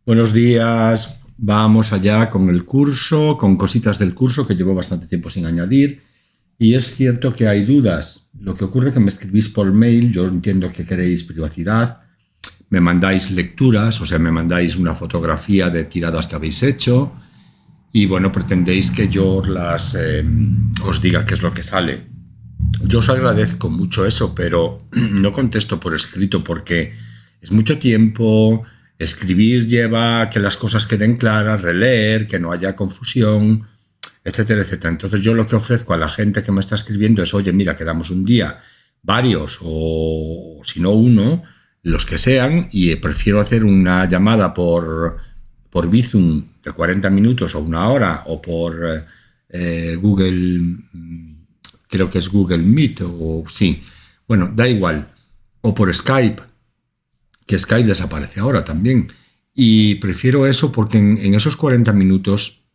Buenos días, vamos allá con el curso, con cositas del curso que llevo bastante tiempo sin añadir. Y es cierto que hay dudas. Lo que ocurre es que me escribís por mail, yo entiendo que queréis privacidad, me mandáis lecturas, o sea, me mandáis una fotografía de tiradas que habéis hecho y, bueno, pretendéis que yo os diga qué es lo que sale. Yo os agradezco mucho eso, pero no contesto por escrito porque es mucho tiempo. Escribir lleva a que las cosas queden claras, releer, que no haya confusión, etcétera, etcétera. Entonces yo lo que ofrezco a la gente que me está escribiendo es, oye, mira, quedamos un día, varios o si no uno, los que sean, y prefiero hacer una llamada por Bizum de 40 minutos o una hora o por Google, creo que es Google Meet o sí, bueno, da igual, o por Skype, que Skype desaparece ahora también. Y prefiero eso porque en esos 40 minutos,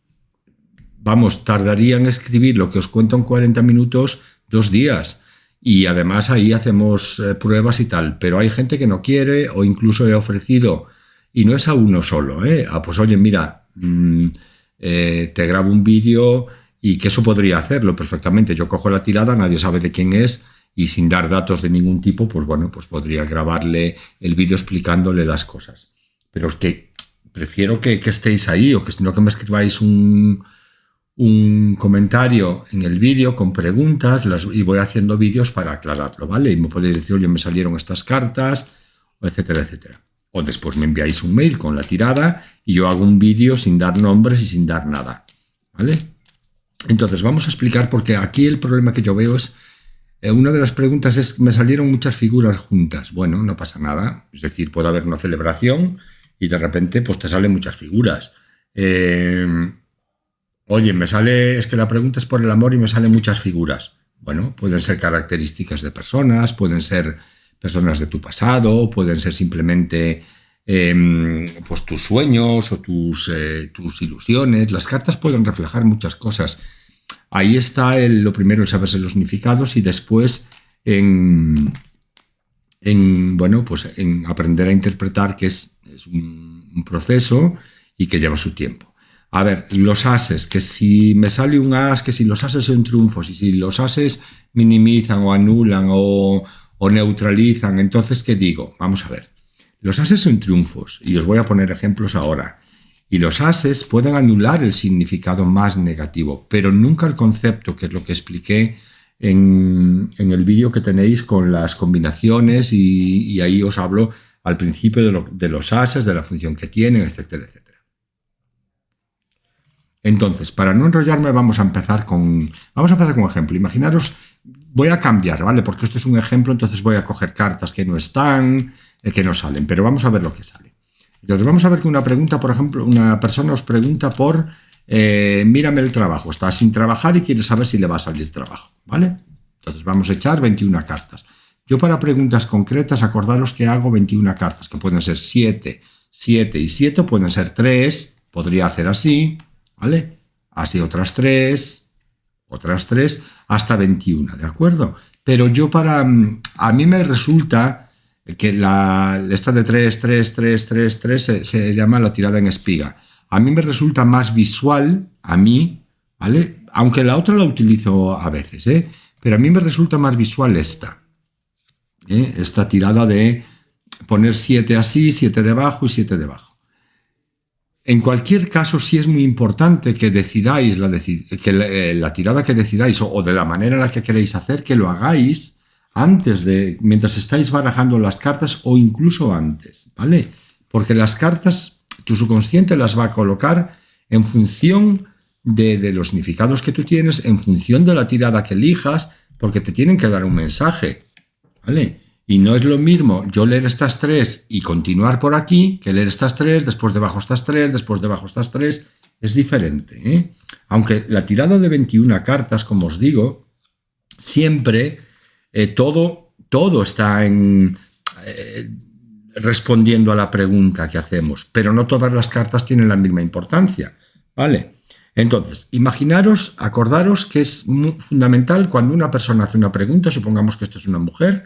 vamos, tardaría en escribir lo que os cuento en 40 minutos 2 días. Y además ahí hacemos pruebas y tal. Pero hay gente que no quiere o incluso he ofrecido, y no es a uno solo, pues oye, mira, te grabo un vídeo y que eso podría hacerlo perfectamente. Yo cojo la tirada, nadie sabe de quién es, y sin dar datos de ningún tipo, pues bueno, pues podría grabarle el vídeo explicándole las cosas. Pero es que prefiero que estéis ahí o que no que me escribáis un comentario en el vídeo con preguntas y voy haciendo vídeos para aclararlo, ¿vale? Y me podéis decir, oye, me salieron estas cartas, etcétera, etcétera. O después me enviáis un mail con la tirada y yo hago un vídeo sin dar nombres y sin dar nada, ¿vale? Entonces vamos a explicar porque aquí el problema que yo veo es una de las preguntas es, me salieron muchas figuras juntas. Bueno, no pasa nada. Es decir, puede haber una celebración y de repente pues te salen muchas figuras. Oye, es que la pregunta es por el amor y me salen muchas figuras. Bueno, pueden ser características de personas, pueden ser personas de tu pasado, pueden ser simplemente pues tus sueños o tus ilusiones. Las cartas pueden reflejar muchas cosas. Ahí está lo primero, el saberse los significados y después en aprender a interpretar, que es un proceso y que lleva su tiempo. A ver, los ases, que si me sale un as, que si los ases son triunfos y si los ases minimizan o anulan o neutralizan, entonces, ¿qué digo? Vamos a ver. Los ases son triunfos y os voy a poner ejemplos ahora. Y los ases pueden anular el significado más negativo, pero nunca el concepto, que es lo que expliqué en el vídeo que tenéis con las combinaciones y ahí os hablo al principio de los ases, de la función que tienen, etcétera, etcétera. Entonces, para no enrollarme, vamos a empezar con ejemplo. Imaginaros, voy a cambiar, ¿vale? Porque esto es un ejemplo, entonces voy a coger cartas que no están, que no salen, pero vamos a ver lo que sale. Entonces vamos a ver que una pregunta, por ejemplo, una persona os pregunta por mírame el trabajo, está sin trabajar y quiere saber si le va a salir trabajo, ¿vale? Entonces vamos a echar 21 cartas. Yo para preguntas concretas, acordaros que hago 21 cartas, que pueden ser 7, 7 y 7, pueden ser 3, podría hacer así, ¿vale? Así otras 3, hasta 21, ¿de acuerdo? Pero yo a mí me resulta que esta de 3, 3, 3, 3, 3 se llama la tirada en espiga. A mí me resulta más visual, ¿vale? Aunque la otra la utilizo a veces, pero a mí me resulta más visual esta tirada de poner 7 así, 7 debajo y 7 debajo. En cualquier caso, sí es muy importante que decidáis la tirada que decidáis o de la manera en la que queréis hacer, que lo hagáis mientras estáis barajando las cartas o incluso antes, ¿vale? Porque las cartas, tu subconsciente las va a colocar en función de los significados que tú tienes, en función de la tirada que elijas, porque te tienen que dar un mensaje, ¿vale? Y no es lo mismo yo leer estas 3 y continuar por aquí, que leer estas 3, después debajo estas 3, después debajo estas 3, es diferente, Aunque la tirada de 21 cartas, como os digo, siempre todo está respondiendo a la pregunta que hacemos, pero no todas las cartas tienen la misma importancia, ¿vale? Entonces, imaginaros, acordaros que es muy fundamental cuando una persona hace una pregunta, supongamos que esto es una mujer,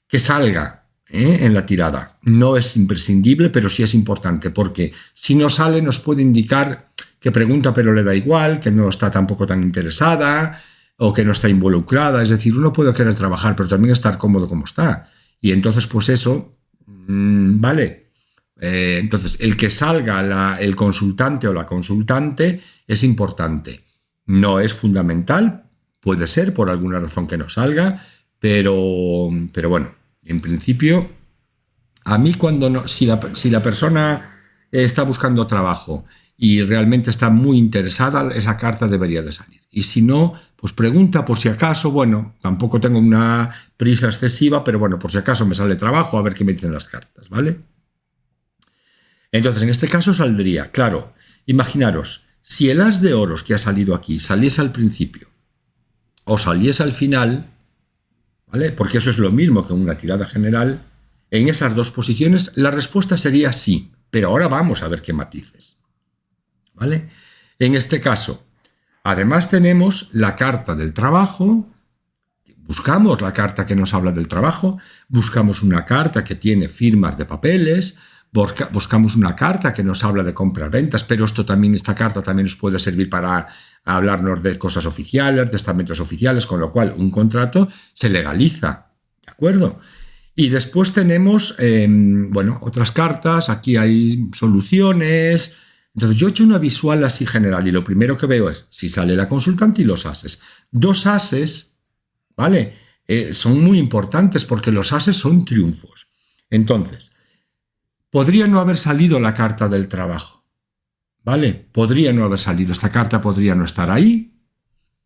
que salga en la tirada. No es imprescindible, pero sí es importante, porque si no sale nos puede indicar que pregunta pero le da igual, que no está tampoco tan interesada o que no está involucrada. Es decir, uno puede querer trabajar, pero también estar cómodo como está. Y entonces, pues eso, vale. Entonces, el que salga el consultante o la consultante es importante. No es fundamental, puede ser por alguna razón que no salga, pero bueno, en principio, a mí cuando no, si la persona está buscando trabajo y realmente está muy interesada, esa carta debería de salir. Y si no, pues pregunta por si acaso, bueno, tampoco tengo una prisa excesiva, pero bueno, por si acaso me sale trabajo, a ver qué me dicen las cartas, ¿vale? Entonces, en este caso saldría, claro, imaginaros, si el as de oros que ha salido aquí saliese al principio o saliese al final, ¿vale? Porque eso es lo mismo que una tirada general, en esas dos posiciones la respuesta sería sí, pero ahora vamos a ver qué matices, ¿vale? En este caso, además tenemos la carta del trabajo, buscamos la carta que nos habla del trabajo, buscamos una carta que tiene firmas de papeles, buscamos una carta que nos habla de compras-ventas, pero esta carta también nos puede servir para hablarnos de cosas oficiales, testamentos oficiales, con lo cual un contrato se legaliza, ¿de acuerdo? Y después tenemos, bueno, otras cartas, aquí hay soluciones. Entonces yo he hecho una visual así general y lo primero que veo es si sale la consultante y los ases. Dos ases, ¿vale? Son muy importantes porque los ases son triunfos. Entonces, podría no haber salido la carta del trabajo, ¿vale? Podría no haber salido, esta carta podría no estar ahí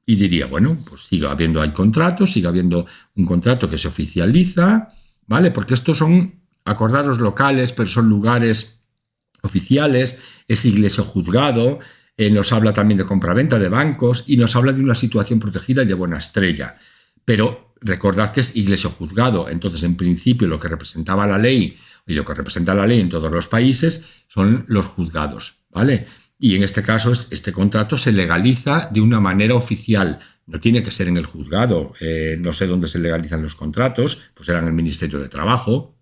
y diría, bueno, pues sigue habiendo un contrato que se oficializa, ¿vale? Porque estos son, acordaros, locales, pero son lugares oficiales, es iglesia o juzgado, nos habla también de compraventa de bancos y nos habla de una situación protegida y de buena estrella. Pero recordad que es iglesia o juzgado, entonces en principio lo que representaba la ley y lo que representa la ley en todos los países son los juzgados, ¿vale? Y en este caso, este contrato se legaliza de una manera oficial. No tiene que ser en el juzgado. No sé dónde se legalizan los contratos, pues era en el Ministerio de Trabajo,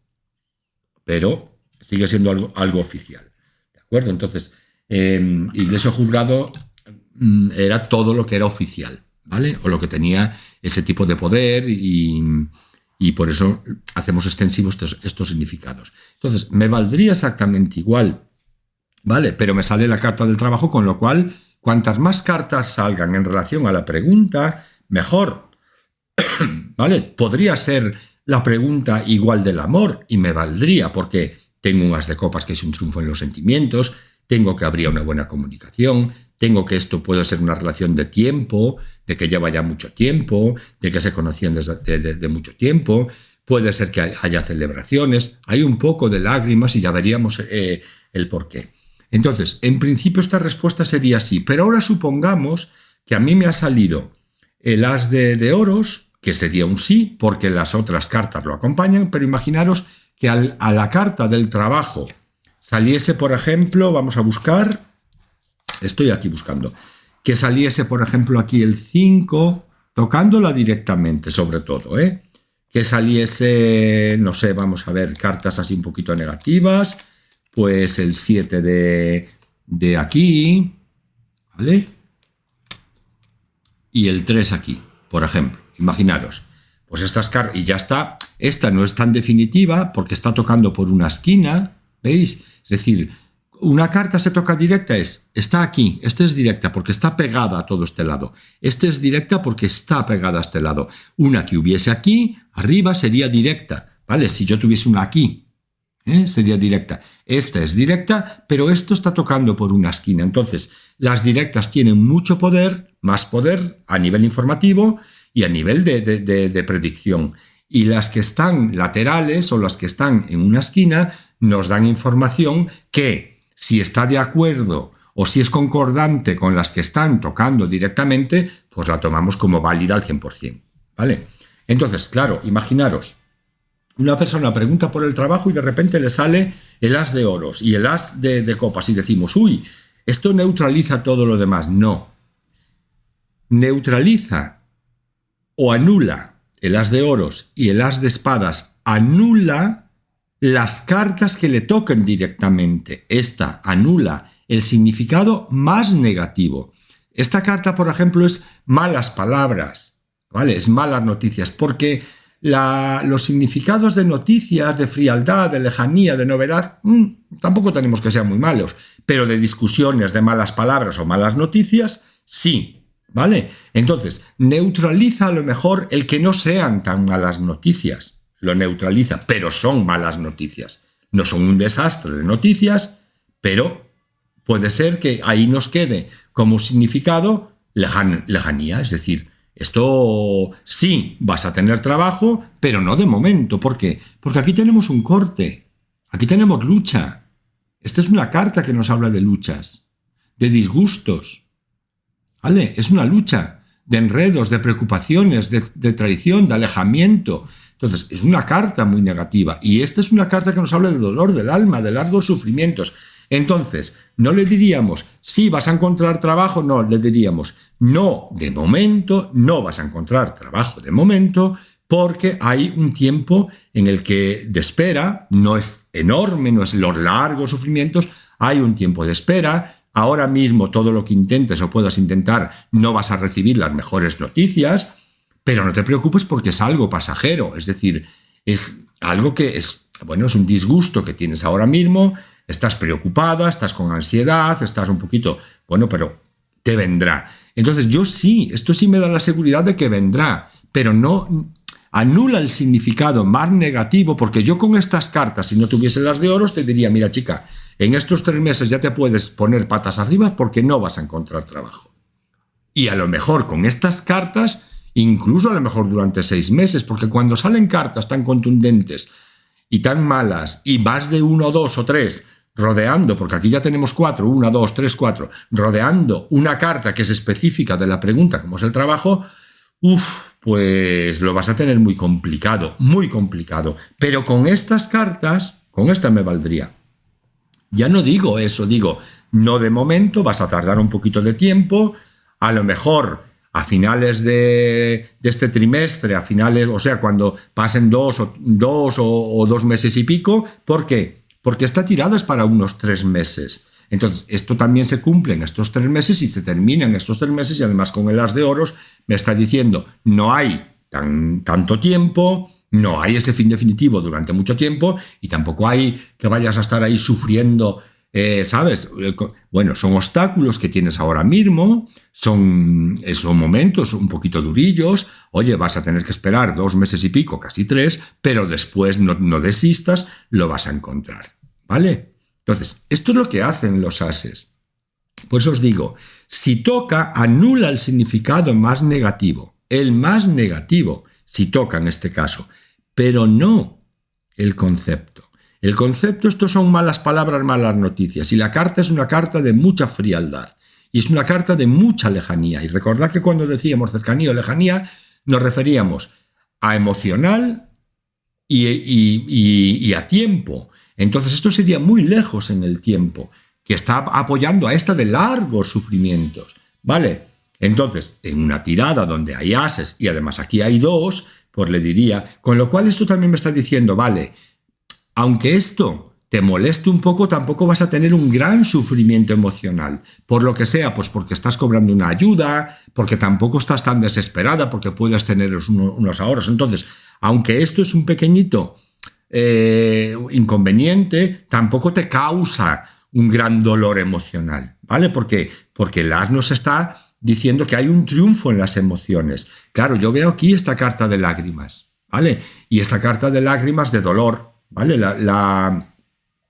pero sigue siendo algo oficial. ¿De acuerdo? Entonces, iglesia o juzgado era todo lo que era oficial, ¿vale? O lo que tenía ese tipo de poder y por eso hacemos extensivos estos significados. Entonces, me valdría exactamente igual, ¿vale? Pero me sale la carta del trabajo, con lo cual, cuantas más cartas salgan en relación a la pregunta, mejor, ¿vale? Podría ser la pregunta igual del amor y me valdría porque tengo un as de copas que es un triunfo en los sentimientos, tengo que habría una buena comunicación, tengo que esto puede ser una relación de tiempo, de que lleva ya mucho tiempo, de que se conocían desde mucho tiempo, puede ser que haya celebraciones, hay un poco de lágrimas y ya veríamos el porqué. Entonces, en principio esta respuesta sería sí, pero ahora supongamos que a mí me ha salido el as de oros, que sería un sí, porque las otras cartas lo acompañan, pero imaginaros que a la carta del trabajo saliese, por ejemplo, vamos a buscar, estoy aquí buscando, que saliese, por ejemplo, aquí el 5, tocándola directamente, sobre todo, que saliese, no sé, vamos a ver, cartas así un poquito negativas, pues el 7 de aquí, ¿vale? Y el 3 aquí, por ejemplo, imaginaros. Pues estas cartas, y ya está, esta no es tan definitiva porque está tocando por una esquina, ¿veis? Es decir, una carta se toca directa está aquí, esta es directa porque está pegada a todo este lado, esta es directa porque está pegada a este lado. Una que hubiese aquí, arriba sería directa, ¿vale? Si yo tuviese una aquí, sería directa. Esta es directa, pero esto está tocando por una esquina. Entonces, las directas tienen mucho poder, más poder a nivel informativo y a nivel de predicción. Y las que están laterales o las que están en una esquina nos dan información que, si está de acuerdo o si es concordante con las que están tocando directamente, pues la tomamos como válida al 100%, ¿vale? Entonces, claro, imaginaros, una persona pregunta por el trabajo y de repente le sale el as de oros y el as de copas y decimos, uy, Esto neutraliza todo lo demás. No. Neutraliza o anula el as de oros y el as de espadas. Anula las cartas que le toquen directamente. Esta anula el significado más negativo. Esta carta, por ejemplo, es malas palabras, ¿vale? Es malas noticias, porque los significados de noticias, de frialdad, de lejanía, de novedad, tampoco tenemos que sean muy malos, pero de discusiones, de malas palabras o malas noticias, sí, ¿vale? Entonces, neutraliza a lo mejor el que no sean tan malas noticias, lo neutraliza, pero son malas noticias. No son un desastre de noticias, pero puede ser que ahí nos quede como significado lejanía, es decir, esto sí, vas a tener trabajo, pero no de momento. ¿Por qué? Porque aquí tenemos un corte, aquí tenemos lucha. Esta es una carta que nos habla de luchas, de disgustos, ¿vale? Es una lucha de enredos, de preocupaciones, de traición, de alejamiento. Entonces, es una carta muy negativa. Y esta es una carta que nos habla de dolor del alma, de largos sufrimientos. Entonces, no le diríamos, sí, vas a encontrar trabajo, no, le diríamos, no, de momento, no vas a encontrar trabajo de momento, porque hay un tiempo en el que de espera, no es enorme, no es los largos sufrimientos, hay un tiempo de espera. Ahora mismo todo lo que intentes o puedas intentar no vas a recibir las mejores noticias, pero no te preocupes porque es algo pasajero, es decir, es algo que es, bueno, es un disgusto que tienes ahora mismo, estás preocupada, estás con ansiedad, estás un poquito, bueno, pero te vendrá. Entonces yo sí, esto sí me da la seguridad de que vendrá, pero no anula el significado más negativo, porque yo con estas cartas, si no tuviese las de oros, te diría, mira chica, en estos 3 meses ya te puedes poner patas arriba porque no vas a encontrar trabajo. Y a lo mejor con estas cartas, incluso a lo mejor durante 6 meses, porque cuando salen cartas tan contundentes y tan malas, y más de 1, 2 o 3, rodeando, porque aquí ya tenemos 4, 1, 2, 3, 4, rodeando una carta que es específica de la pregunta, como es el trabajo, pues lo vas a tener muy complicado, muy complicado. Pero con estas cartas, con esta me valdría. Ya no digo eso, digo, no de momento, vas a tardar un poquito de tiempo, a lo mejor a finales de este trimestre, a finales, o sea, cuando pasen 2 o 2 meses y pico. ¿Por qué? Porque esta tirada es para unos 3 meses. Entonces, esto también se cumple en estos 3 meses y se termina en estos 3 meses, y además con el as de oros me está diciendo, no hay tanto tiempo, no hay ese fin definitivo durante mucho tiempo, y tampoco hay que vayas a estar ahí sufriendo, ¿sabes? Bueno, son obstáculos que tienes ahora mismo, son momentos un poquito durillos. Oye, vas a tener que esperar 2 meses y pico, casi 3, pero después no desistas, lo vas a encontrar, ¿vale? Entonces, esto es lo que hacen los ases. Por eso os digo, si toca, anula el significado más negativo, el más negativo, si toca en este caso, pero no el concepto. El concepto, estos son malas palabras, malas noticias, y la carta es una carta de mucha frialdad, y es una carta de mucha lejanía. Y recordad que cuando decíamos cercanía o lejanía, nos referíamos a emocional y a tiempo. Entonces esto sería muy lejos en el tiempo, que está apoyando a esta de largos sufrimientos, ¿vale? Entonces, en una tirada donde hay ases y además aquí hay 2, pues le diría, con lo cual esto también me está diciendo, vale, aunque esto te moleste un poco, tampoco vas a tener un gran sufrimiento emocional. Por lo que sea, pues porque estás cobrando una ayuda, porque tampoco estás tan desesperada, porque puedes tener unos ahorros. Entonces, aunque esto es un pequeñito inconveniente, tampoco te causa un gran dolor emocional, ¿vale? ¿Por qué? Porque el as nos está diciendo que hay un triunfo en las emociones. Claro, yo veo aquí esta carta de lágrimas, ¿vale? Y esta carta de lágrimas de dolor, ¿vale?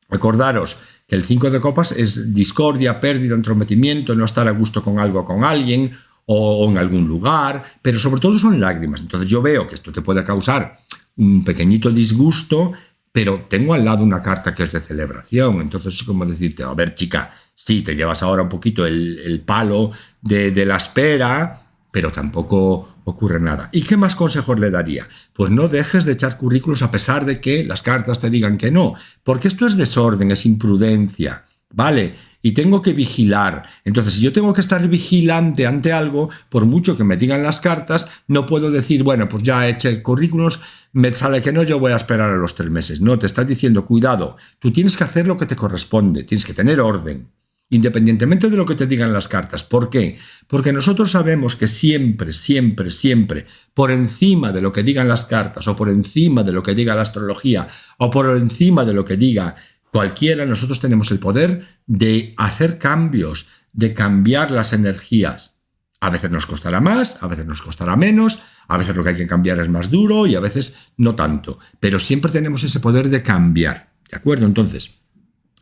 Recordaros que el 5 de copas es discordia, pérdida, entrometimiento, no estar a gusto con algo o con alguien, o en algún lugar, pero sobre todo son lágrimas. Entonces yo veo que esto te puede causar un pequeñito disgusto, pero tengo al lado una carta que es de celebración. Entonces es como decirte, a ver chica, sí, te llevas ahora un poquito el palo de la espera, pero tampoco ocurre nada. ¿Y qué más consejos le daría? Pues no dejes de echar currículos a pesar de que las cartas te digan que no, porque esto es desorden, es imprudencia, ¿vale? y tengo que vigilar. Entonces, si yo tengo que estar vigilante ante algo, por mucho que me digan las cartas, no puedo decir, bueno, pues ya he hecho currículums, me sale que no, yo voy a esperar a los 3 meses. No, te estás diciendo, cuidado, tú tienes que hacer lo que te corresponde, tienes que tener orden, independientemente de lo que te digan las cartas. ¿Por qué? Porque nosotros sabemos que siempre, siempre, siempre, por encima de lo que digan las cartas, o por encima de lo que diga la astrología, o por encima de lo que diga cualquiera, nosotros tenemos el poder de hacer cambios, de cambiar las energías. A veces nos costará más, a veces nos costará menos, a veces lo que hay que cambiar es más duro y a veces no tanto. Pero siempre tenemos ese poder de cambiar. ¿De acuerdo? Entonces,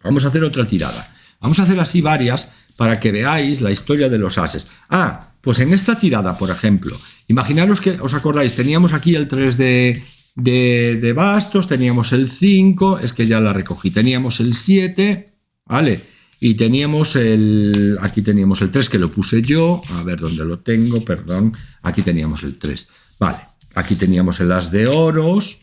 vamos a hacer otra tirada. Vamos a hacer así varias para que veáis la historia de los ases. Pues en esta tirada, por ejemplo, imaginaros que, ¿os acordáis? Teníamos aquí el 3 de bastos, teníamos el 5, es que ya la recogí, teníamos el 7, ¿vale? Y teníamos aquí teníamos el 3 que lo puse yo, a ver dónde lo tengo, perdón, aquí teníamos el 3, vale, aquí teníamos el as de oros,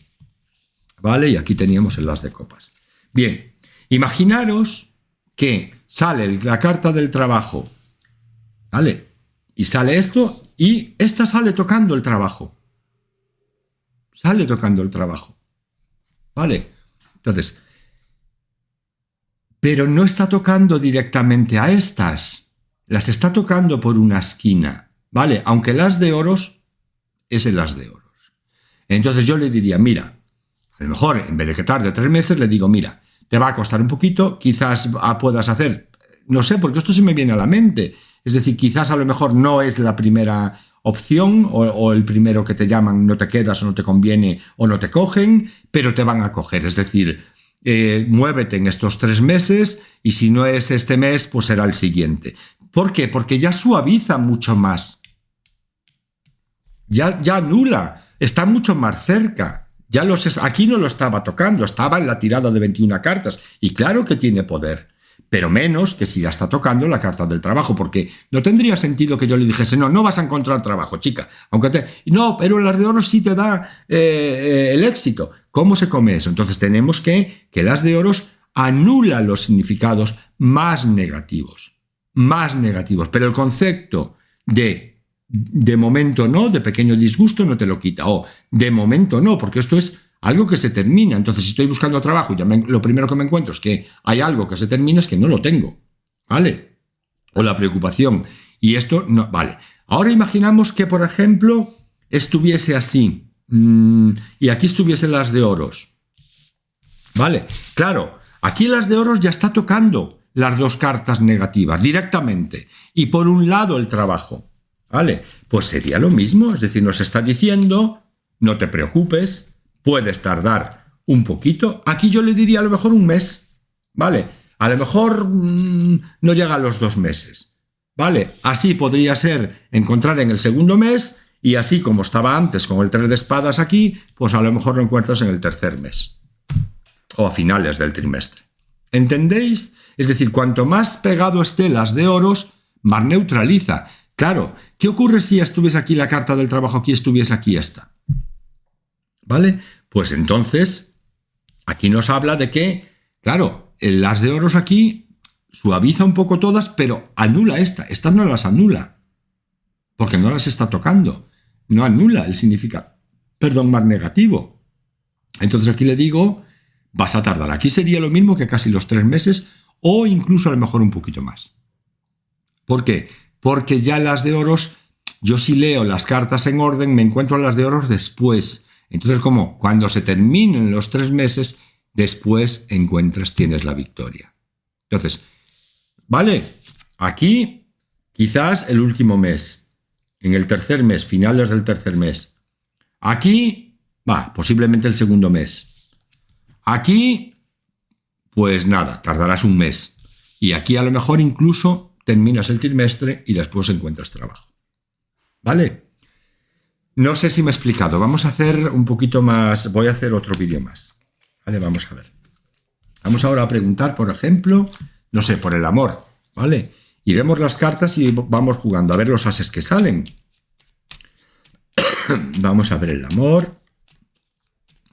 ¿vale? Y aquí teníamos el as de copas. Bien, imaginaros que sale la carta del trabajo, ¿vale? Y sale esto, y esta sale tocando el trabajo. Sale tocando el trabajo, ¿vale? Entonces, pero no está tocando directamente a estas, las está tocando por una esquina, ¿vale? Aunque el as de oros es el as de oros. Entonces yo le diría, mira, a lo mejor en vez de que tarde 3 meses, le digo, mira, te va a costar un poquito, quizás puedas hacer, no sé, porque esto se me viene a la mente, es decir, quizás a lo mejor no es la primera opción o el primero que te llaman, no te quedas o no te conviene o no te cogen, pero te van a coger. Es decir, muévete en estos 3 meses y si no es este mes, pues será el siguiente. ¿Por qué? Porque ya suaviza mucho más. Ya anula, está mucho más cerca. Aquí no lo estaba tocando, estaba en la tirada de 21 cartas y claro que tiene poder. Pero menos que si ya está tocando la carta del trabajo, porque no tendría sentido que yo le dijese, no vas a encontrar trabajo, chica, no, pero el as de oros sí te da el éxito. ¿Cómo se come eso? Entonces tenemos que el as de oros anula los significados más negativos, pero el concepto de momento no, de pequeño disgusto no te lo quita, o de momento no, porque esto es algo que se termina. Entonces, si estoy buscando trabajo y lo primero que me encuentro es que hay algo que se termina, es que no lo tengo, ¿vale? O la preocupación. Y esto no, vale. Ahora imaginamos que, por ejemplo, estuviese así, y aquí estuviese las de oros, ¿vale? Claro, aquí las de oros ya está tocando las 2 cartas negativas directamente. Y por un lado el trabajo, ¿vale? Pues sería lo mismo, es decir, nos está diciendo, no te preocupes, puedes tardar un poquito. Aquí yo le diría a lo mejor un mes, ¿vale? A lo mejor no llega a los 2 meses, ¿vale? Así podría ser encontrar en el segundo mes y así como estaba antes con el 3 de espadas aquí, pues a lo mejor lo encuentras en el tercer mes o a finales del trimestre. ¿Entendéis? Es decir, cuanto más pegado esté las de oros, más neutraliza. Claro, ¿qué ocurre si estuviese aquí la carta del trabajo, aquí estuviese aquí esta? ¿Vale? Pues entonces, aquí nos habla de que, claro, el as de oros aquí suaviza un poco todas, pero anula estas no las anula, porque no las está tocando, no anula el significado, más negativo. Entonces aquí le digo, vas a tardar. Aquí sería lo mismo que casi los 3 meses o incluso a lo mejor un poquito más. ¿Por qué? Porque ya las de oros, yo si leo las cartas en orden, me encuentro las de oros después. Entonces, como cuando se terminen los 3 meses, después tienes la victoria. Entonces, ¿vale? Aquí, quizás el último mes, en el tercer mes, finales del tercer mes. Aquí, posiblemente el segundo mes. Aquí, pues nada, tardarás un mes. Y aquí a lo mejor incluso terminas el trimestre y después encuentras trabajo. ¿Vale? No sé si me he explicado. Vamos a hacer un poquito más. Voy a hacer otro vídeo más. ¿Vale? Vamos a ver. Vamos ahora a preguntar, por ejemplo, no sé, por el amor. ¿Vale? Y vemos las cartas y vamos jugando a ver los ases que salen. Vamos a ver el amor.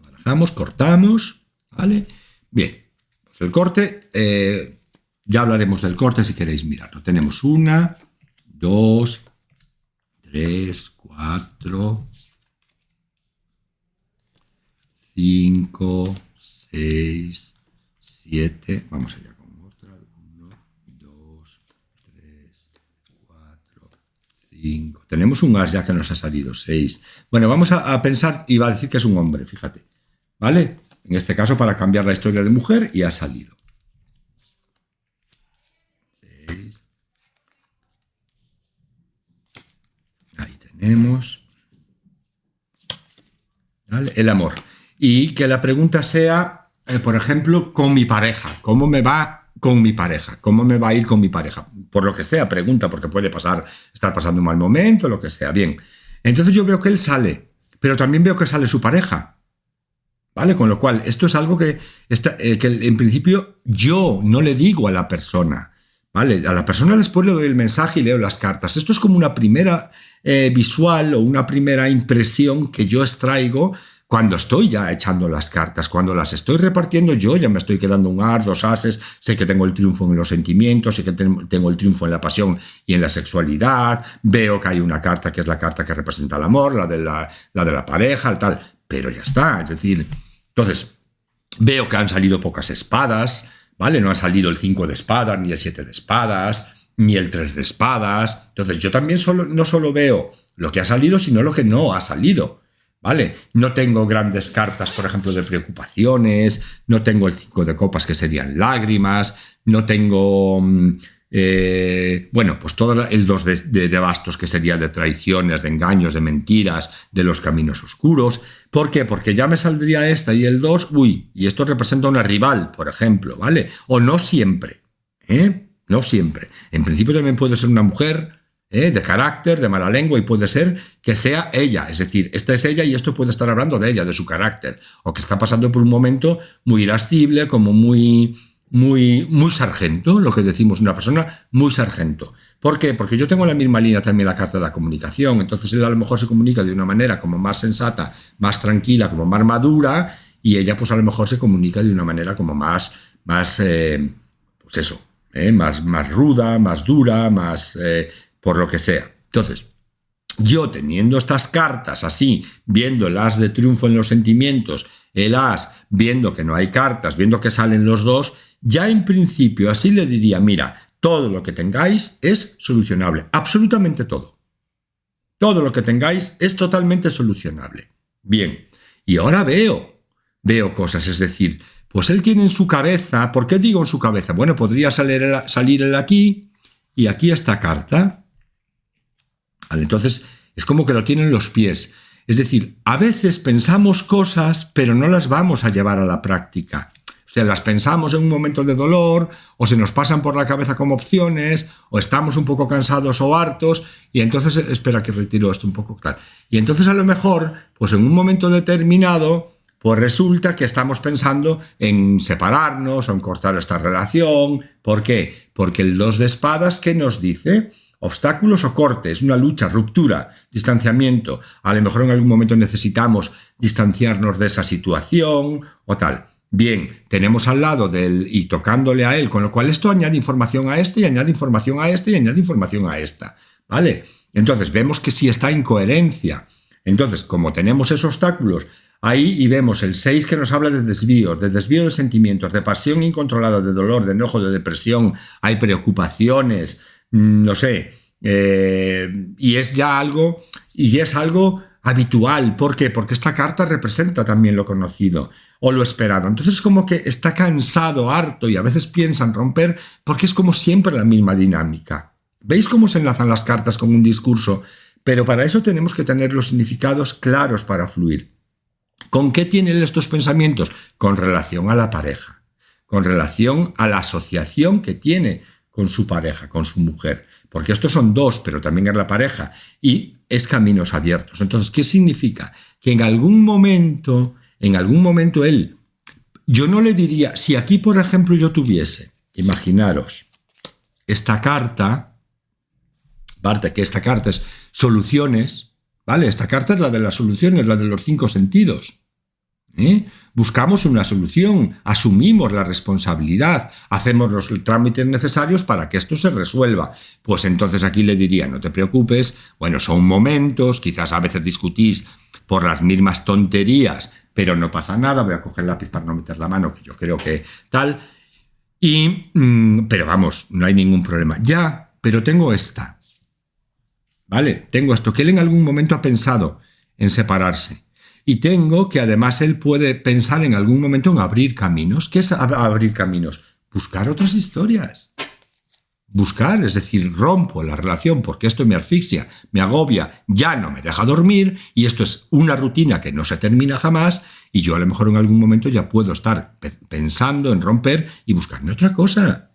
Barajamos, cortamos. ¿Vale? Bien. Pues el corte. Ya hablaremos del corte si queréis mirarlo. Tenemos 1, 2, 3, 4, 5, 6, 7. Vamos allá con otra. 1, 2, 3, 4, 5. Tenemos un as ya que nos ha salido, 6. Bueno, vamos a pensar, y va a decir que es un hombre, fíjate. ¿Vale? En este caso para cambiar la historia de mujer, y ha salido. 6. Ahí tenemos. ¿Vale? El amor. Y que la pregunta sea, por ejemplo, con mi pareja. ¿Cómo me va con mi pareja? ¿Cómo me va a ir con mi pareja? Por lo que sea, pregunta, porque puede estar pasando un mal momento, lo que sea. Bien. Entonces yo veo que él sale, pero también veo que sale su pareja. ¿Vale? Con lo cual, esto es algo que en principio yo no le digo a la persona. ¿Vale? A la persona después le doy el mensaje y leo las cartas. Esto es como una primera visual o una primera impresión que yo extraigo cuando estoy ya echando las cartas. Cuando las estoy repartiendo, yo ya me estoy quedando un as, 2 ases, sé que tengo el triunfo en los sentimientos, sé que tengo el triunfo en la pasión y en la sexualidad, veo que hay una carta que es la carta que representa el amor, la de la pareja, tal, pero ya está. Es decir, entonces, veo que han salido pocas espadas, ¿vale? No ha salido el 5 de espadas, ni el 7 de espadas, ni el 3 de espadas. Entonces, yo también no solo veo lo que ha salido, sino lo que no ha salido, ¿vale? No tengo grandes cartas, por ejemplo, de preocupaciones, no tengo el 5 de copas, que serían lágrimas, no tengo... bueno, pues todo el 2 de bastos, que sería de traiciones, de engaños, de mentiras, de los caminos oscuros. ¿Por qué? Porque ya me saldría esta y el 2, y esto representa una rival, por ejemplo, ¿vale? O no siempre, no siempre. En principio también puede ser una mujer de carácter, de mala lengua, y puede ser que sea ella, es decir, esta es ella y esto puede estar hablando de ella, de su carácter, o que está pasando por un momento muy irascible, como muy sargento, lo que decimos, una persona muy sargento. ¿Por qué? Porque yo tengo la misma línea también la carta de la comunicación, entonces él a lo mejor se comunica de una manera como más sensata, más tranquila, como más madura, y ella pues a lo mejor se comunica de una manera como más pues eso, más ruda, más dura, más por lo que sea. Entonces, yo teniendo estas cartas así, viendo el as de triunfo en los sentimientos, el as, viendo que no hay cartas, viendo que salen los 2, ya en principio así le diría, mira, todo lo que tengáis es solucionable, absolutamente todo. Todo lo que tengáis es totalmente solucionable. Bien, y ahora veo cosas, es decir, pues él tiene en su cabeza, ¿por qué digo en su cabeza? Bueno, podría salir él aquí y aquí esta carta. ¿Vale? Entonces, es como que lo tienen los pies. Es decir, a veces pensamos cosas, pero no las vamos a llevar a la práctica. O sea, las pensamos en un momento de dolor, o se nos pasan por la cabeza como opciones, o estamos un poco cansados o hartos, y entonces, espera que retiro esto un poco, claro. Y entonces a lo mejor, pues en un momento determinado, pues resulta que estamos pensando en separarnos o en cortar esta relación. ¿Por qué? Porque el 2 de espadas, ¿qué nos dice? Obstáculos o cortes, una lucha, ruptura, distanciamiento. A lo mejor en algún momento necesitamos distanciarnos de esa situación o tal. Bien, tenemos al lado de él y tocándole a él, con lo cual esto añade información a este y añade información a este y añade información a esta, ¿vale? Entonces vemos que sí está en coherencia. Entonces, como tenemos esos obstáculos ahí y vemos el 6 que nos habla de desvío de sentimientos, de pasión incontrolada, de dolor, de enojo, de depresión, hay preocupaciones, no sé, y es ya algo, y es algo habitual. ¿Por qué? Porque esta carta representa también lo conocido o lo esperado. Entonces como que está cansado, harto, y a veces piensa en romper porque es como siempre la misma dinámica. ¿Veis cómo se enlazan las cartas con un discurso? Pero para eso tenemos que tener los significados claros para fluir. ¿Con qué tienen estos pensamientos? Con relación a la pareja, con relación a la asociación que tiene con su pareja, con su mujer, porque estos son 2, pero también es la pareja, y es caminos abiertos. Entonces, ¿qué significa? Que en algún momento él, yo no le diría, si aquí, por ejemplo, yo tuviese, imaginaros, esta carta, que esta carta es soluciones, ¿vale? Esta carta es la de las soluciones, la de los 5 sentidos, Buscamos una solución, asumimos la responsabilidad, hacemos los trámites necesarios para que esto se resuelva. Pues entonces aquí le diría, no te preocupes, bueno, son momentos, quizás a veces discutís por las mismas tonterías, pero no pasa nada, voy a coger el lápiz para no meter la mano, que yo creo que tal, pero vamos, no hay ningún problema. Ya, pero tengo esta, ¿vale? Tengo esto, que él en algún momento ha pensado en separarse. Y tengo que además él puede pensar en algún momento en abrir caminos. ¿Qué es abrir caminos? Buscar otras historias. Buscar, es decir, rompo la relación porque esto me asfixia, me agobia, ya no me deja dormir y esto es una rutina que no se termina jamás y yo a lo mejor en algún momento ya puedo estar pensando en romper y buscarme otra cosa.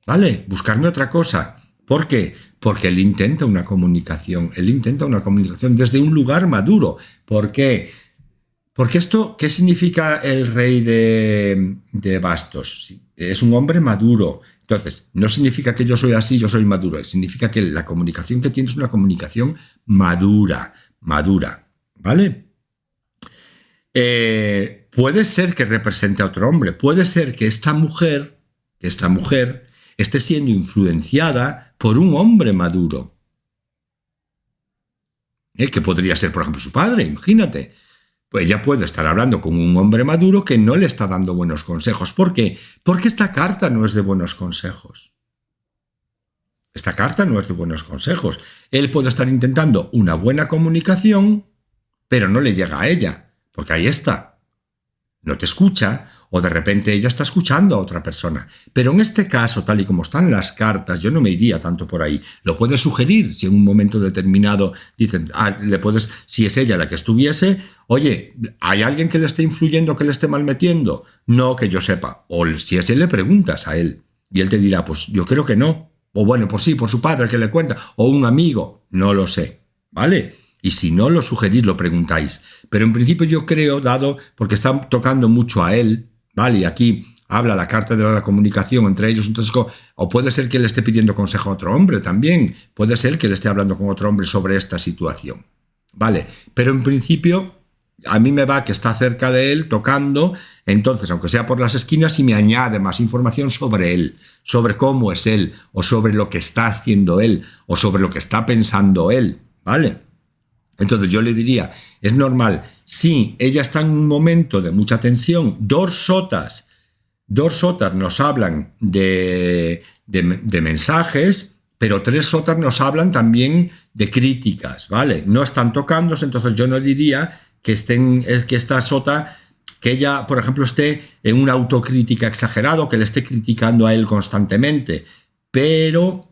¿Vale? Buscarme otra cosa. ¿Por qué? Porque él intenta una comunicación desde un lugar maduro. ¿Por qué? Porque esto, ¿qué significa el rey de bastos? Es un hombre maduro. Entonces, no significa que yo soy así, yo soy maduro. Significa que la comunicación que tiene es una comunicación madura, ¿vale? Puede ser que represente a otro hombre. Puede ser que esta mujer esté siendo influenciada por un hombre maduro. Que podría ser, por ejemplo, su padre, imagínate. Pues ella puede estar hablando con un hombre maduro que no le está dando buenos consejos. ¿Por qué? Porque esta carta no es de buenos consejos. Esta carta no es de buenos consejos. Él puede estar intentando una buena comunicación, pero no le llega a ella, porque ahí está. No te escucha, o de repente ella está escuchando a otra persona. Pero en este caso, tal y como están las cartas, yo no me iría tanto por ahí. Lo puedes sugerir si en un momento determinado dicen, le puedes, si es ella la que estuviese, oye, ¿hay alguien que le esté influyendo, que le esté malmetiendo? No que yo sepa. O si es él, le preguntas a él. Y él te dirá, pues yo creo que no. O bueno, pues sí, por su padre que le cuenta. O un amigo. No lo sé. ¿Vale? Y si no lo sugerís, lo preguntáis. Pero en principio yo creo, dado, porque está tocando mucho a él, ¿vale? Y aquí habla la carta de la comunicación entre ellos, entonces, o puede ser que le esté pidiendo consejo a otro hombre también, puede ser que le esté hablando con otro hombre sobre esta situación, ¿vale? Pero en principio, a mí me va que está cerca de él, tocando, entonces, aunque sea por las esquinas, y me añade más información sobre él, sobre cómo es él, o sobre lo que está haciendo él, o sobre lo que está pensando él, ¿vale? Entonces yo le diría, es normal, sí, ella está en un momento de mucha tensión, dos sotas nos hablan de mensajes, pero tres sotas nos hablan también de críticas, ¿vale? No están tocándose, entonces yo no diría que esta sota, que ella, por ejemplo, esté en una autocrítica exagerada, que le esté criticando a él constantemente, pero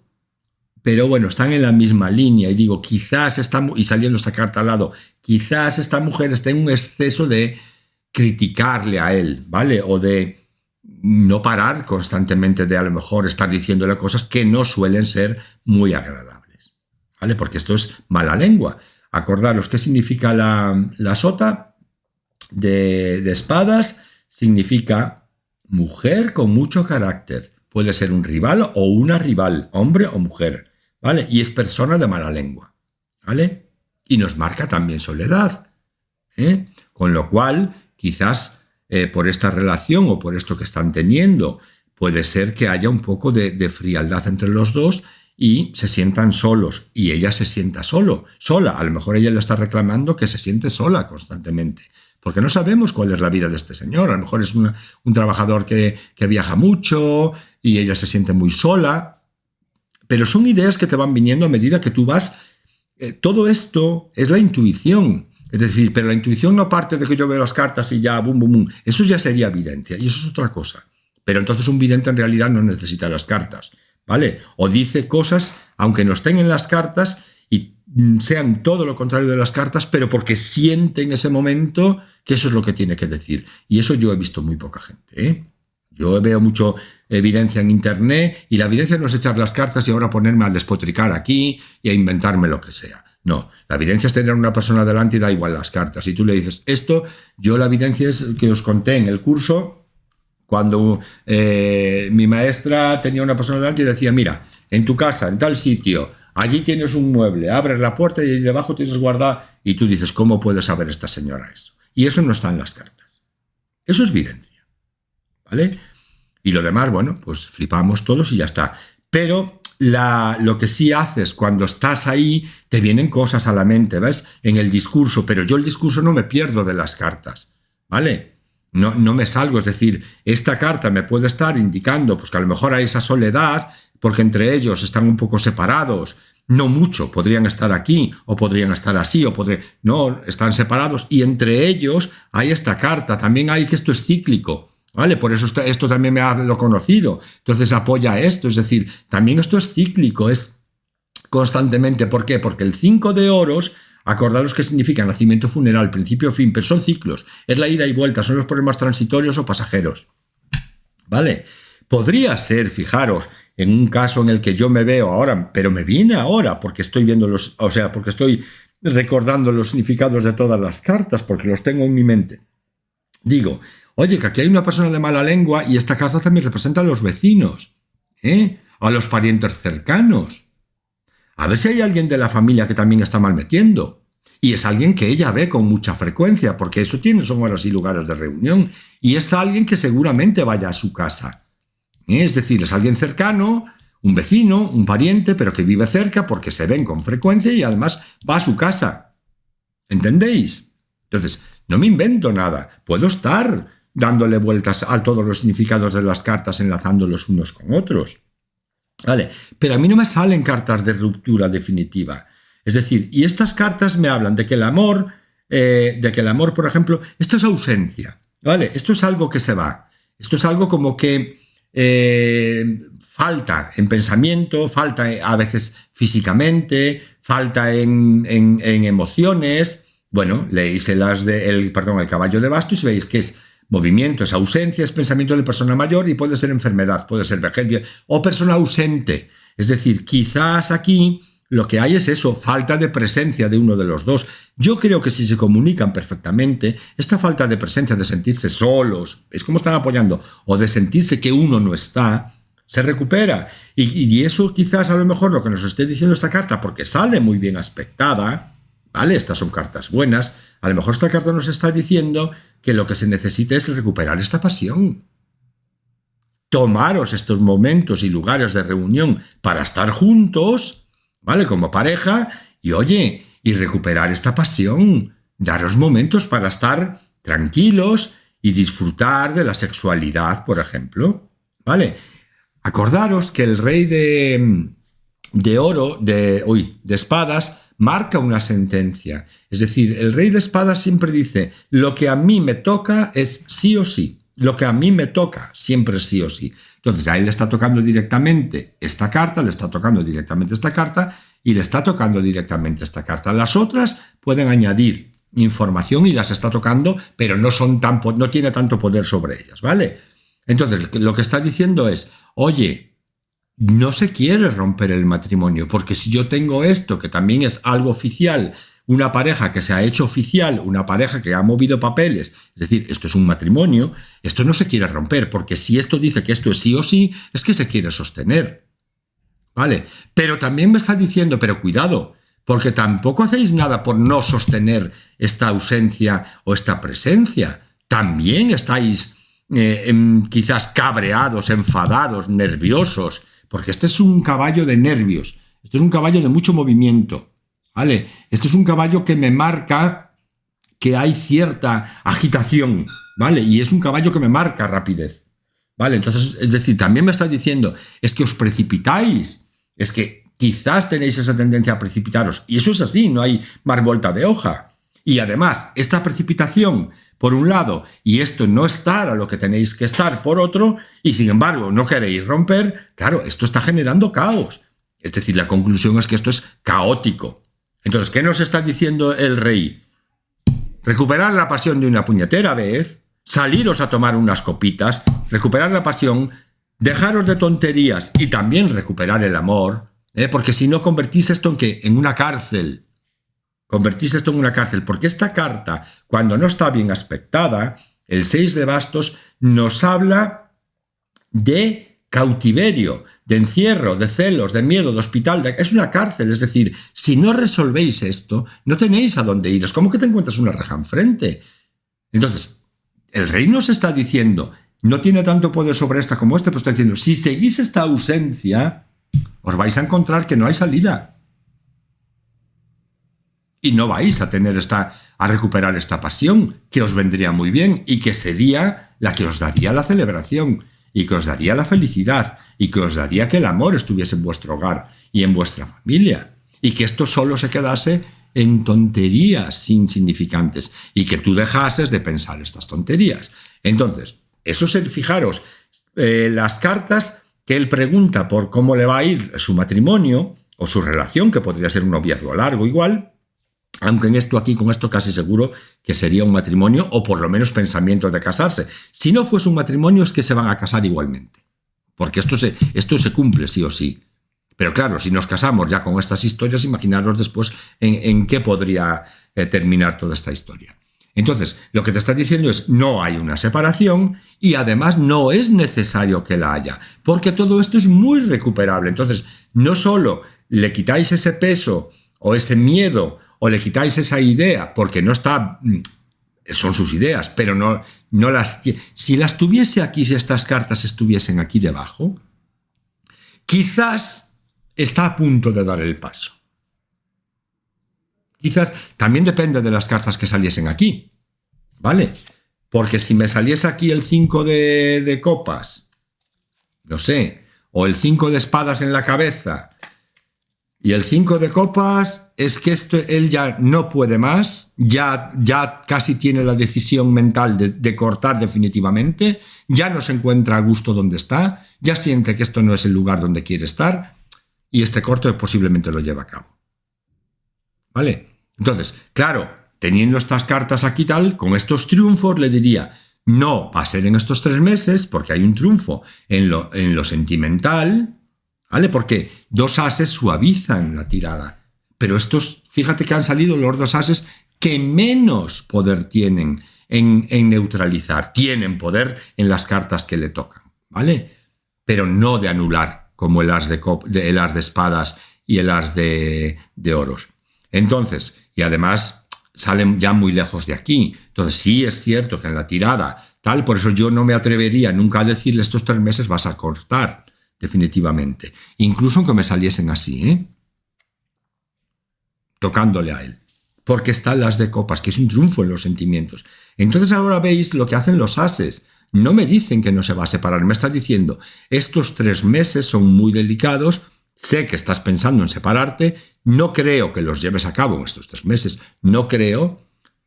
bueno, están en la misma línea y digo, quizás y saliendo esta carta al lado, quizás esta mujer esté en un exceso de criticarle a él, ¿vale? O de no parar constantemente de a lo mejor estar diciéndole cosas que no suelen ser muy agradables, ¿vale? Porque esto es mala lengua. Acordaros, ¿qué significa la sota de espadas? Significa mujer con mucho carácter. Puede ser un rival o una rival, hombre o mujer, ¿vale? Y es persona de mala lengua, ¿vale? Y nos marca también soledad, ¿eh? Con lo cual, quizás por esta relación o por esto que están teniendo, puede ser que haya un poco de frialdad entre los dos y se sientan solos y ella se sienta sola. A lo mejor ella le está reclamando que se siente sola constantemente, porque no sabemos cuál es la vida de este señor. A lo mejor es un trabajador que viaja mucho y ella se siente muy sola, pero son ideas que te van viniendo a medida que tú vas. Todo esto es la intuición, es decir, pero la intuición no parte de que yo veo las cartas y ya, bum, bum, bum. Eso ya sería evidencia y eso es otra cosa. Pero entonces un vidente en realidad no necesita las cartas, ¿vale? O dice cosas, aunque no estén en las cartas y sean todo lo contrario de las cartas, pero porque siente en ese momento que eso es lo que tiene que decir. Y eso yo he visto muy poca gente, ¿eh? Yo veo mucho evidencia en internet y la evidencia no es echar las cartas y ahora ponerme a despotricar aquí y a inventarme lo que sea. No, la evidencia es tener a una persona delante y da igual las cartas. Si tú le dices esto, yo la evidencia es que os conté en el curso cuando mi maestra tenía una persona delante y decía, mira, en tu casa, en tal sitio, allí tienes un mueble, abres la puerta y ahí debajo tienes guardado, y tú dices, ¿cómo puede saber esta señora eso? Y eso no está en las cartas. Eso es videncia, ¿vale? Y lo demás, bueno, pues flipamos todos y ya está. Pero lo que sí haces cuando estás ahí, te vienen cosas a la mente, ¿ves? En el discurso, pero yo el discurso no me pierdo de las cartas, ¿vale? No me salgo, es decir, esta carta me puede estar indicando pues que a lo mejor hay esa soledad, porque entre ellos están un poco separados, no mucho, podrían estar aquí, o podrían estar así, no, están separados, y entre ellos hay esta carta, también hay que esto es cíclico, ¿vale? Por eso esto también me ha lo conocido, entonces apoya esto, es decir, también esto es cíclico, es constantemente, ¿por qué? Porque el 5 de oros, acordaros que significa nacimiento, funeral, principio, fin, pero son ciclos, es la ida y vuelta, son los problemas transitorios o pasajeros, ¿vale? Podría ser, fijaros, en un caso en el que yo me veo ahora, pero me viene ahora, porque estoy viendo porque estoy recordando los significados de todas las cartas, porque los tengo en mi mente. Digo, oye, que aquí hay una persona de mala lengua y esta carta también representa a los vecinos, a los parientes cercanos. A ver si hay alguien de la familia que también está mal metiendo. Y es alguien que ella ve con mucha frecuencia, porque eso son horas y lugares de reunión. Y es alguien que seguramente vaya a su casa. Es decir, es alguien cercano, un vecino, un pariente, pero que vive cerca porque se ven con frecuencia y además va a su casa. ¿Entendéis? Entonces, no me invento nada. Puedo estar dándole vueltas a todos los significados de las cartas, enlazándolos unos con otros. ¿Vale? Pero a mí no me salen cartas de ruptura definitiva. Es decir, y estas cartas me hablan de que el amor, por ejemplo, esto es ausencia. ¿Vale? Esto es algo que se va. Esto es algo como que falta en pensamiento, falta a veces físicamente, falta en emociones. Bueno, leéis el caballo de bastos y veis que es movimiento, es ausencia, es pensamiento de persona mayor y puede ser enfermedad, puede ser vejez o persona ausente. Es decir, quizás aquí lo que hay es eso, falta de presencia de uno de los dos. Yo creo que si se comunican perfectamente, esta falta de presencia, de sentirse solos, es como están apoyando, o de sentirse que uno no está, se recupera. Y eso quizás a lo mejor lo que nos esté diciendo esta carta, porque sale muy bien aspectada, ¿vale? Estas son cartas buenas. A lo mejor esta carta nos está diciendo que lo que se necesita es recuperar esta pasión. Tomaros estos momentos y lugares de reunión para estar juntos, ¿vale? Como pareja, y oye, y recuperar esta pasión, daros momentos para estar tranquilos y disfrutar de la sexualidad, por ejemplo, ¿vale? Acordaros que el rey de espadas marca una sentencia, es decir, el rey de espadas siempre dice, lo que a mí me toca es sí o sí, lo que a mí me toca siempre es sí o sí. Entonces a él le está tocando directamente esta carta, le está tocando directamente esta carta y le está tocando directamente esta carta. Las otras pueden añadir información y las está tocando, pero no tiene tanto poder sobre ellas, ¿vale? Entonces lo que está diciendo es, oye, no se quiere romper el matrimonio, porque si yo tengo esto, que también es algo oficial, una pareja que se ha hecho oficial, una pareja que ha movido papeles, es decir, esto es un matrimonio, esto no se quiere romper, porque si esto dice que esto es sí o sí, es que se quiere sostener, ¿vale? Pero también me está diciendo, pero cuidado, porque tampoco hacéis nada por no sostener esta ausencia o esta presencia, también estáis quizás cabreados, enfadados, nerviosos, porque este es un caballo de nervios, este es un caballo de mucho movimiento, ¿vale? Este es un caballo que me marca que hay cierta agitación, ¿vale? Y es un caballo que me marca rapidez, ¿vale? Entonces, es decir, también me está diciendo, es que os precipitáis, es que quizás tenéis esa tendencia a precipitaros, y eso es así, no hay más vuelta de hoja. Y además, esta precipitación, por un lado, y esto no estar a lo que tenéis que estar por otro, y sin embargo no queréis romper, claro, esto está generando caos. Es decir, la conclusión es que esto es caótico. Entonces, ¿qué nos está diciendo el rey? Recuperar la pasión de una puñetera vez, saliros a tomar unas copitas, recuperar la pasión, dejaros de tonterías y también recuperar el amor, porque si no convertís esto en ¿qué? En una cárcel. Convertís esto en una cárcel, porque esta carta, cuando no está bien aspectada, el 6 de bastos nos habla de cautiverio, de encierro, de celos, de miedo, de hospital, es una cárcel, es decir, si no resolvéis esto, no tenéis a dónde ir, es como que te encuentras una reja enfrente. Entonces, el rey nos está diciendo, no tiene tanto poder sobre esta como este, pero está diciendo, si seguís esta ausencia, os vais a encontrar que no hay salida. Y no vais a tener a recuperar esta pasión, que os vendría muy bien, y que sería la que os daría la celebración, y que os daría la felicidad, y que os daría que el amor estuviese en vuestro hogar y en vuestra familia, y que esto solo se quedase en tonterías insignificantes, y que tú dejases de pensar estas tonterías. Entonces, eso es, fijaros, las cartas que él pregunta por cómo le va a ir su matrimonio, o su relación, que podría ser un noviazgo largo igual, aunque con esto casi seguro que sería un matrimonio, o por lo menos pensamiento de casarse. Si no fuese un matrimonio, es que se van a casar igualmente, porque esto se cumple sí o sí. Pero claro, si nos casamos ya con estas historias, imaginaros después en qué podría terminar toda esta historia. Entonces, lo que te está diciendo es, no hay una separación y además no es necesario que la haya, porque todo esto es muy recuperable. Entonces, no solo le quitáis ese peso o ese miedo o le quitáis esa idea, porque no está, son sus ideas, pero no las, si las tuviese aquí, si estas cartas estuviesen aquí debajo, quizás está a punto de dar el paso. Quizás también depende de las cartas que saliesen aquí, ¿vale? Porque si me saliese aquí el 5 de copas, no sé, o el 5 de espadas en la cabeza, y el 5 de copas es que él ya no puede más, ya casi tiene la decisión mental de cortar definitivamente, ya no se encuentra a gusto donde está, ya siente que esto no es el lugar donde quiere estar, y este corte posiblemente lo lleva a cabo. ¿Vale? Entonces, claro, teniendo estas cartas aquí tal, con estos triunfos le diría, no va a ser en estos 3 meses, porque hay un triunfo en lo sentimental, ¿vale? Porque 2 ases suavizan la tirada. Pero estos, fíjate que han salido los 2 ases que menos poder tienen en neutralizar. Tienen poder en las cartas que le tocan, ¿vale? Pero no de anular, como el as de espadas y el as de oros. Entonces, y además salen ya muy lejos de aquí. Entonces sí es cierto que en la tirada, tal, por eso yo no me atrevería nunca a decirle estos 3 meses vas a cortar. Definitivamente. Incluso aunque me saliesen así, tocándole a él. Porque están las de copas, que es un triunfo en los sentimientos. Entonces ahora veis lo que hacen los ases. No me dicen que no se va a separar, me está diciendo, estos 3 meses son muy delicados, sé que estás pensando en separarte, no creo que los lleves a cabo en estos 3 meses, no creo,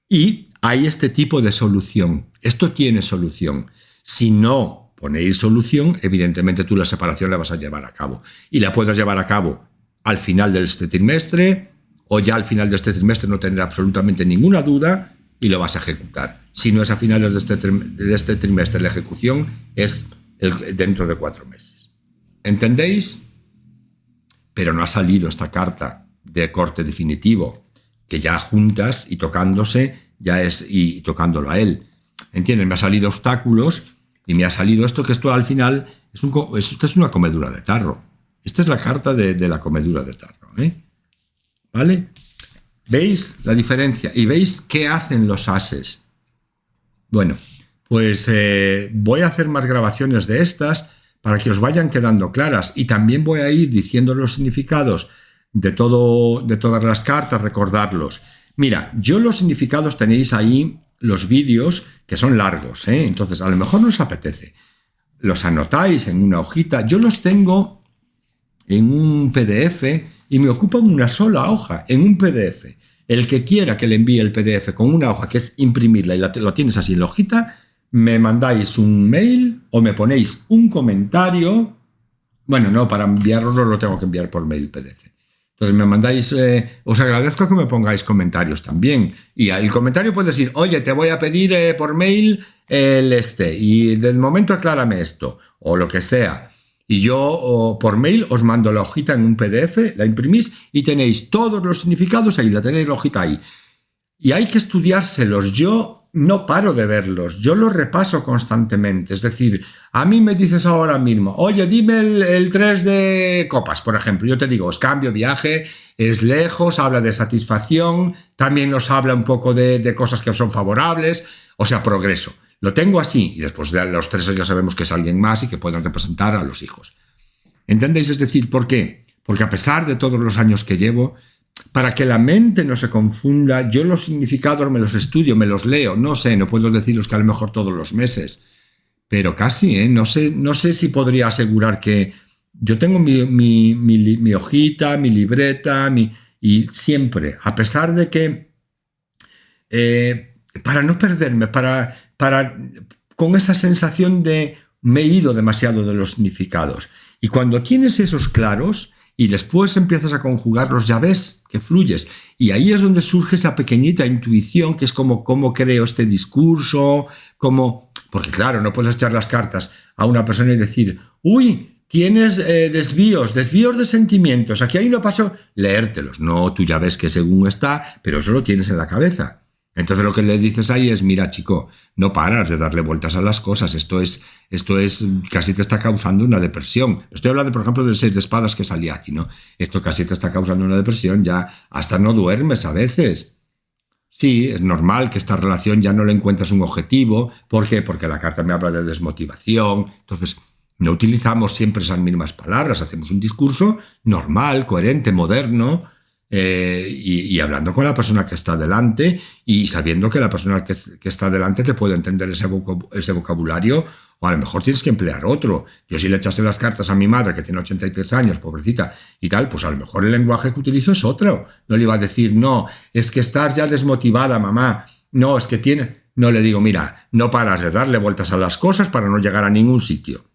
y hay este tipo de solución. Esto tiene solución. Si no ponéis solución, evidentemente tú la separación la vas a llevar a cabo. Y la puedes llevar a cabo al final de este trimestre, o ya al final de este trimestre no tener absolutamente ninguna duda y lo vas a ejecutar. Si no es a finales de este trimestre, la ejecución es dentro de 4 meses. ¿Entendéis? Pero no ha salido esta carta de corte definitivo, que ya juntas y tocándose, ya es, y tocándolo a él. ¿Entienden? Me ha salido obstáculos y me ha salido esto, que esto al final esto es una comedura de tarro. Esta es la carta de la comedura de tarro, ¿vale? ¿Veis la diferencia? ¿Y veis qué hacen los ases? Bueno, pues voy a hacer más grabaciones de estas para que os vayan quedando claras, y también voy a ir diciendo los significados de todas las cartas, recordarlos. Mira, yo los significados tenéis ahí los vídeos que son largos, entonces a lo mejor no os apetece. Los anotáis en una hojita. Yo los tengo en un PDF y me ocupan una sola hoja, en un PDF. El que quiera que le envíe el PDF con una hoja, que es imprimirla y lo tienes así en la hojita, me mandáis un mail o me ponéis un comentario. Bueno, no, para enviarlo lo tengo que enviar por mail PDF. Entonces me mandáis, os agradezco que me pongáis comentarios también. Y el comentario puede decir, oye, te voy a pedir por mail y del momento aclárame esto, o lo que sea. Y yo por mail os mando la hojita en un PDF, la imprimís y tenéis todos los significados ahí, la tenéis la hojita ahí. Y hay que estudiárselos. Yo no paro de verlos, yo los repaso constantemente. Es decir, a mí me dices ahora mismo, oye, dime el 3 de copas, por ejemplo. Yo te digo, es cambio, viaje, es lejos, habla de satisfacción, también nos habla un poco de cosas que son favorables, o sea, progreso. Lo tengo así, y después de los 3 ya sabemos que es alguien más y que pueden representar a los hijos. ¿Entendéis? Es decir, ¿por qué? Porque a pesar de todos los años que llevo, para que la mente no se confunda, yo los significados me los estudio, me los leo, no sé, no puedo deciros que a lo mejor todos los meses, pero casi, ¿eh? No sé si podría asegurar que yo tengo mi hojita, mi libreta, y siempre, a pesar de que, para no perderme, con esa sensación de me he ido demasiado de los significados. Y cuando tienes esos claros y después empiezas a conjugarlos, ya ves que fluyes. Y ahí es donde surge esa pequeñita intuición que es como cómo creo este discurso, porque claro, no puedes echar las cartas a una persona y decir, uy, tienes desvíos de sentimientos, aquí hay uno paso, leértelos. No, tú ya ves que según está, pero eso lo tienes en la cabeza. Entonces lo que le dices ahí es, mira chico, no paras de darle vueltas a las cosas, esto es casi te está causando una depresión. Estoy hablando, por ejemplo, del 6 de espadas que salía aquí, ¿no? Esto casi te está causando una depresión, ya hasta no duermes a veces. Sí, es normal que esta relación ya no le encuentras un objetivo. ¿Por qué? Porque la carta me habla de desmotivación. Entonces, no utilizamos siempre esas mismas palabras, hacemos un discurso normal, coherente, moderno, y hablando con la persona que está delante y sabiendo que la persona que está delante te puede entender ese vocabulario, o a lo mejor tienes que emplear otro. Yo si le echase las cartas a mi madre, que tiene 83 años, pobrecita, y tal, pues a lo mejor el lenguaje que utilizo es otro. No le iba a decir, no, es que estás ya desmotivada, mamá, no, es que tiene... No, le digo, mira, no paras de darle vueltas a las cosas para no llegar a ningún sitio.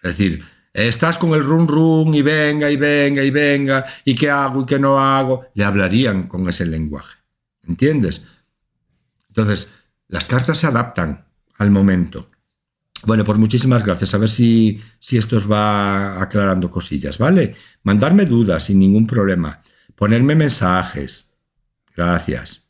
Es decir, estás con el run y venga, y venga, y venga, y qué hago y qué no hago. Le hablarían con ese lenguaje. ¿Entiendes? Entonces, las cartas se adaptan al momento. Bueno, pues muchísimas gracias. A ver si esto os va aclarando cosillas, ¿vale? Mandarme dudas sin ningún problema. Ponerme mensajes. Gracias.